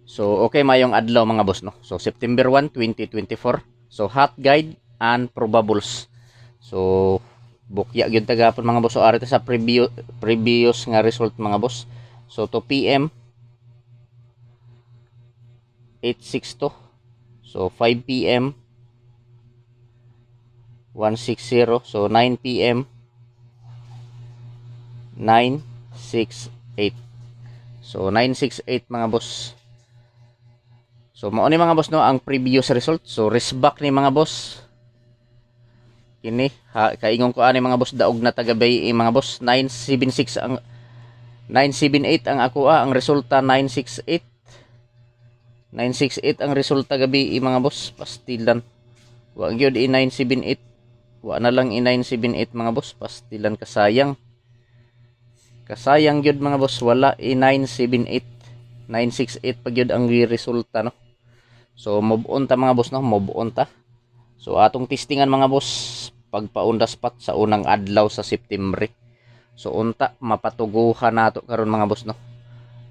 So okay mayong adlaw mga boss no. So September 1, 2024. So hot guide and probables. So bukya gyud tagapon mga boss. So ari ta sa previous nga result mga boss. So 2 PM 862. So 5 PM 160. So 9 PM 968. So 968 mga boss. So mao ni mga boss no ang previous result. So resback ni mga boss. Kini kaingon ko ani mga boss daog na tagabay mga boss 976 ang 978 ang ako ang resulta 968. 968 ang resulta gabi mga boss pastilan. Wa gyud i 978. Wa na lang i 978 mga boss pastilan kasayang. Kasayang gyud mga boss wala i 978. 968 pa gyud ang resulta no. So move on ta mga boss no, move on ta. So atong testingan mga boss pagpaundas pat sa unang adlaw sa September. So unta mapatuguhan nato karon mga boss no.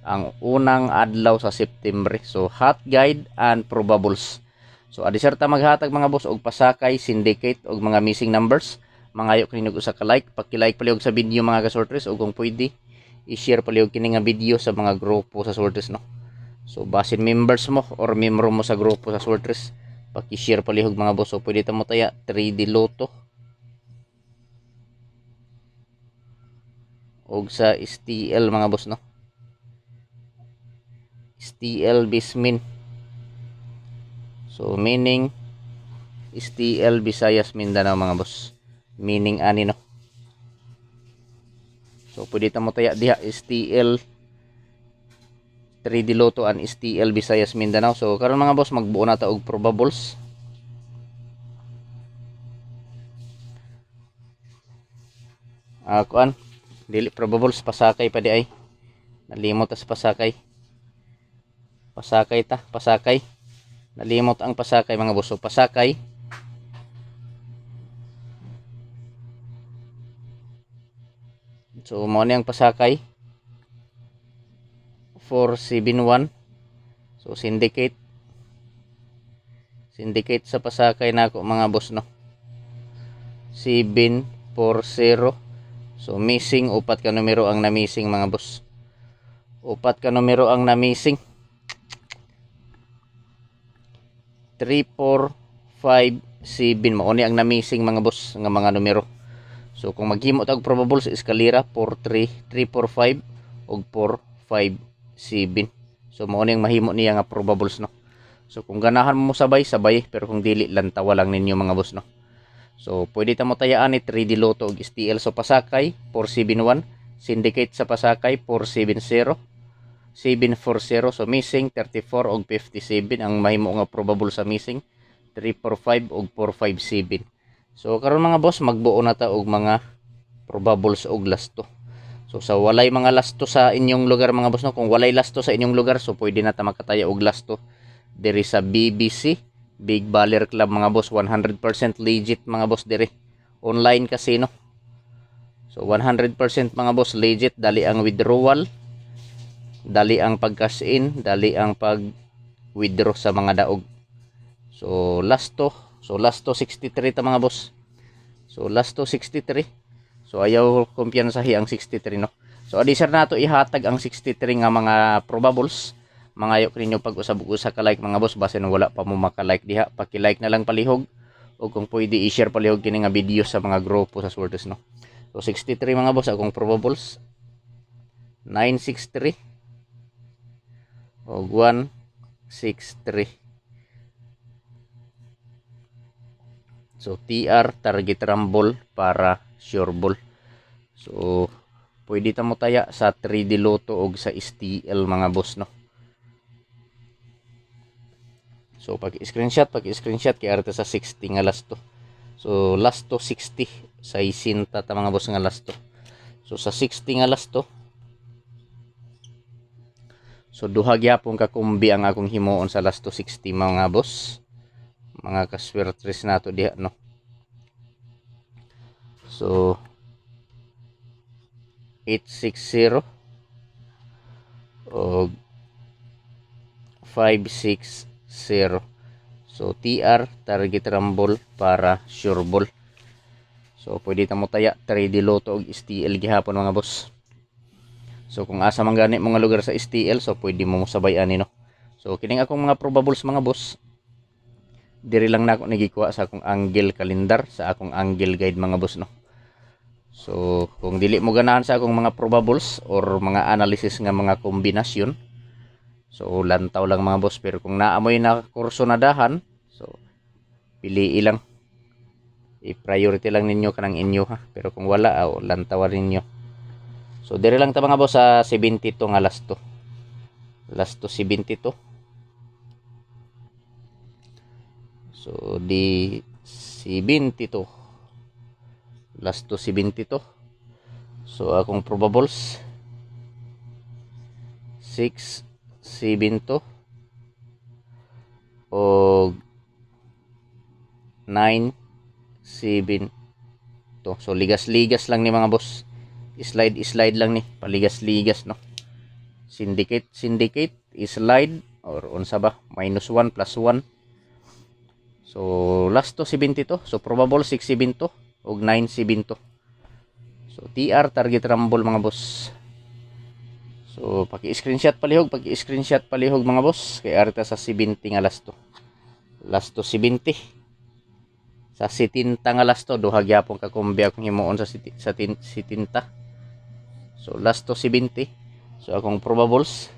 Ang unang adlaw sa September. So hot guide and probables. So adisar ta maghatag mga boss og pasakay, syndicate og mga missing numbers. Mangayo kini usa ka like, paki-like palihog sa video mga kasortres og kung pwede i-share palihog kini nga video sa mga grupo sa sortres no. So basin members mo or membro mo sa grupo sa sortres, paki-share palihog mga boss. So pwede ta mo taya 3D Lotto og sa STL mga boss no. STL Bismin. So meaning STL Visayas Mindanao mga boss. Meaning ani no. So pwede ta mo taya diha STL 3D Lotto and STL Visayas Mindanao. So karon mga boss magbuo na ta og probables. Kuan dili probables pasakay pa di ay. Nalimot as pasakay. Pasakay ta, pasakay. Nalimot ang pasakay mga boss. So pasakay. So mo ni ang pasakay 471. So syndicate sa pasakay nako mga boss no 740. So missing upat ka numero ang na-missing mga boss. Upat ka numero ang na-missing. 3457 mao ni ang na-missing mga boss nga mga numero. So kung maghimo tag probable sa eskalera 43345 og 457. So mao ni ang mahimo niya nga probables no. So kung ganahan mo sabay pero kung dili lantawa lang ninyo mga boss no. So pwede ta mo tayaan ni 3D Lotto og STL. So pasakay 471, syndicate sa pasakay 470, 740. So missing 34 og 57 ang mahimo nga probable sa missing 345 og 457. So karon mga boss magbuo na ta og mga probables og lasto. So sa walay mga lasto sa inyong lugar mga boss no, kung walay lasto sa inyong lugar so pwede na ta makataya og lasto diri sa BBC Big Baller Club mga boss. 100% legit mga boss diri. Online casino. So 100% mga boss legit, dali ang withdrawal, dali ang pag-cash in, dali ang pag-withdraw sa mga daog. So lasto 63 ta mga boss. So lasto 63. So ayaw kumpiyansahi ang 63 no. So adisar nato ihatag ang 63 nga mga probables. Mangayo ninyo pag usab-usa ka like mga boss basin wala pa mo maka-like diha, paki-like na lang palihog o kung pwede i-share palihog kini nga video sa mga grupo sa Swords no. So 63 mga boss akong probables 963 o 163. So TR target rumble para sure ball. So pwede ta mo taya sa 3D Lotto og sa STL mga boss no. So pag-screenshot kay arte sa 60 nga lasto. So lasto 60 sa isinta ta mga boss nga lasto. So sa 60 nga lasto. So duha gyapon ka kumbi ang akong himuon sa lasto 60 mga boss. Mga kaswertres nato diha no. So 860 og 560. So TR target rumble para sure ball. So pwede ta mo taya 3D Lotto og STL gihapon mga boss. So kung asa man gani mga lugar sa STL, so pwede mo sabay ani no. So kining akong mga probables mga boss, diri lang nako nagikuha sa akong angle calendar, sa akong angle guide mga boss no. So kung dili mo ganahan sa akong mga probables or mga analysis nga mga kombinasyon, so lantaw lang mga boss. Pero kung naamoy na kurso na dahan, so pili lang, i-priority lang ninyo kanang inyo ha. Pero kung wala, lantawan ninyo. So dire lang ta mga boss sa 72 nga last to 72. So di 72 last to 72. So akong probables 6 7 o 9 7 to. So ligas-ligas lang ni mga boss, slide lang ni, paligas-ligas no. Syndicate slide or unsa ba, -1 +1. So last to 72. So probable 672 og 972. So TR target rumble mga boss. So paki-screenshot palihog mga boss, kay arta sa 70 nga last to 70. Sa 70 nga last to duha gyapon ka kombi akong himuon sa 70. So last to 70. So akong probables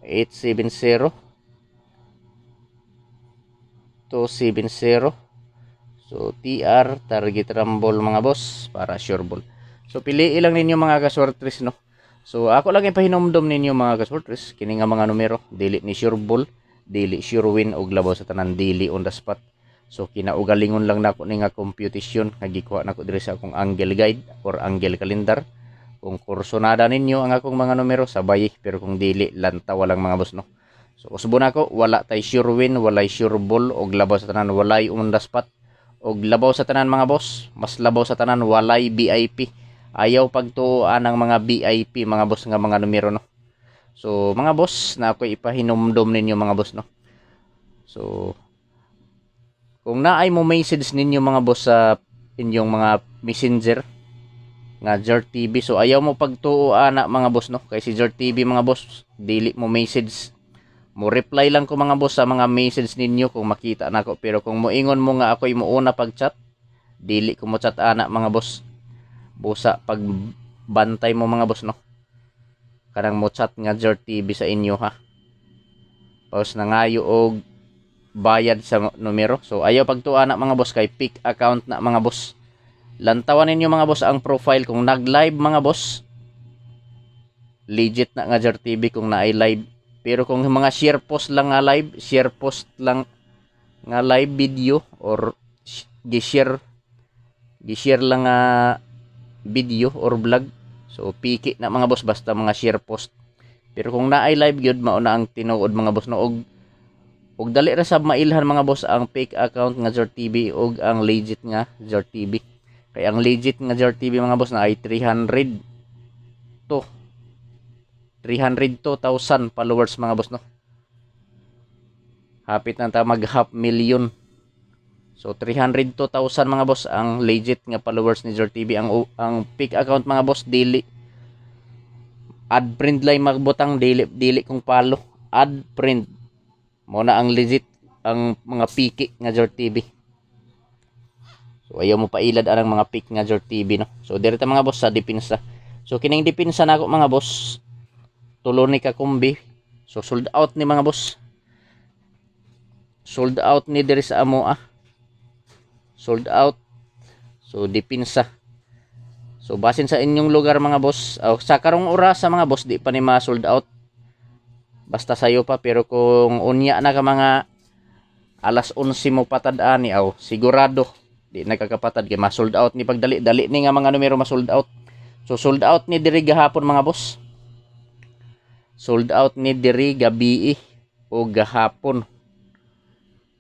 870 270. So TR target rumble mga boss para sure ball. So piliin lang ninyo mga kasortres no. So ako lang ipahinomdom ninyo mga kasortres kini nga mga numero, dili ni sure ball, dili sure win og labaw sa tanan, dili on the spot. So kinaugalingon lang nako ni nga computation nga gikuha nako diri sa akong angle guide or angle calendar. Kung kursonada ninyo ang akong mga numero sabay, pero kung dili lantaw lang mga boss no. So usbo nako, wala tay sure win, walay sure ball og labaw sa tanan, walay on the spot. Og labaw sa tanan mga boss, mas labaw sa tanan walay VIP. Ayaw pagtuoan ang mga VIP mga boss nga mga numero no. So mga boss na ako ipahinomdom ninyo mga boss no. So kung naay mo message ninyo mga boss sa inyong mga messenger nga Jart TV, so ayaw mo pagtuoan na mga boss no. Kay si Jart TV mga boss, dili mo message, mo reply lang ko mga boss sa mga message ninyo kung makita nako. Pero kung moingon mo nga ako imo una pag chat, dili ko mo chat ana mga boss. Busa pag bantay mo mga boss no. Kanang mo chat nga Jart TV sa inyo ha. Paus na ngayo og bayad sa numero. So ayaw pagtuan na mga boss, kay pick account na mga boss. Lantawan ninyo mga boss ang profile kung nag-live mga boss. Legit na nga Jart TV kung naay live. Pero kung mga share post lang nga live, share post lang nga live video or gi-share lang nga video or vlog, so piki na mga boss basta mga share post. Pero kung naay live gyud, mao na ang tinuod mga boss no. Og dali ra sab mailhan mga boss ang fake account nga Jart TV og ang legit nga Jart TV. Kay ang legit nga Jart TV mga boss na ay 302,000 followers mga boss no. Hapit na ta mag 500,000. So 302,000 mga boss ang legit nga followers ni Jart TV. Ang fake account mga boss dili ad print lay magbutang, dili kung follow, ad print mo na ang legit ang mga piki nga Jart TV. So ayaw mo pailad anang mga pick nga Jart TV no. So direta mga boss sa depensa. So kining depensa nako mga boss, tulo ni ka kombi. So sold out ni mga boss. Sold out ni diri sa amo sold out. So depensa. So basin sa inyong lugar mga boss, sa karong oras sa mga boss di pa ni ma-sold out. Basta sayo pa, pero kung unya na ka mga alas 11 mo patad ani sigurado di nagkakapatad kay ma-sold out ni pagdali ni nga mga numero ma-sold out. So sold out ni diri gahapon mga boss. Sold out ni diri gabi o gahapon.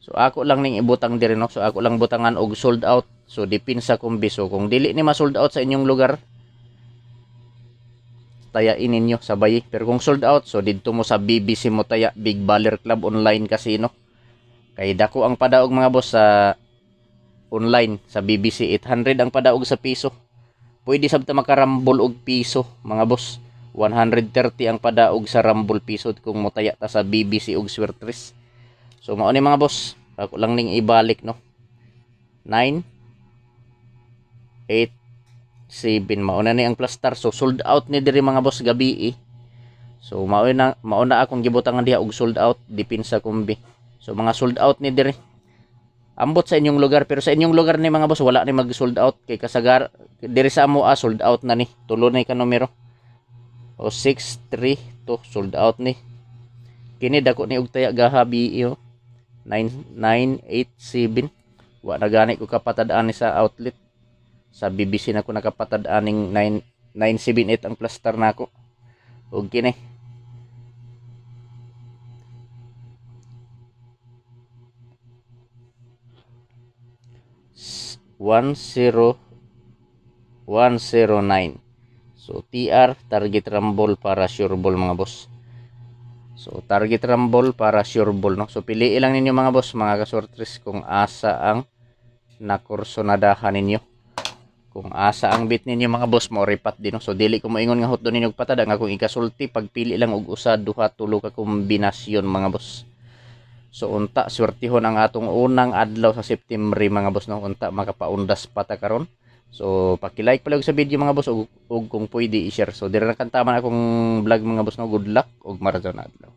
So ako lang ning ibutang diri no. So ako lang butangan og sold out. So depensa kombi. So kung dili ni ma-sold out sa inyong lugar, tayain ninyo sabay. Pero kung sold out, so dito mo sa BBC mo taya, Big Baller Club Online Casino. Kay dako ang padaog mga boss sa online sa BBC. 800 ang padaog sa piso. Pwede sabta makarambol og piso mga boss. 130 ang padaog sa rambol piso kung motaya ta sa BBC og Swertres. So mao ni mga boss, ako lang ning ibalik no. 9 8 7 mao na ni ang plastar. So sold out ni diri mga boss gabi. So mao na akong gibutangan diha og sold out dipin sa kumbi. So mga sold out ni diri. Ambot sa inyong lugar, pero sa inyong lugar ni mga boss wala ni mag sold out kay kasagar diri sa amo sold out na ni. Tulo na ka numero. O 632 sold out ni. Kini dako ni og taya gahabi 9987. Wa na gani ko kapatad-an ni sa outlet. Sa BBC na ko nakapatad-an ning 9978 ang plaster nako. Og kini 10109. So TR target rumble para sure ball mga boss. So target rumble para sure ball no. So piliin lang ninyo mga boss, mga kasortres kung asa ang nakursonadahan ninyo. Kung asa ang bit ninyo mga boss mo ripat din no. So dili ko moingon nga hot do ninyo patad nga kung ikasulti pagpili lang og usa duha tulo ka kombinasyon mga boss. So unta swertihon ang atong unang adlaw sa September mga boss no. Unta makapaundas pata karon. So paki-like pala sa video mga boss ug kung pwede i-share. So dire na kantaman akong vlog mga boss no. Good luck ug marathon adlaw.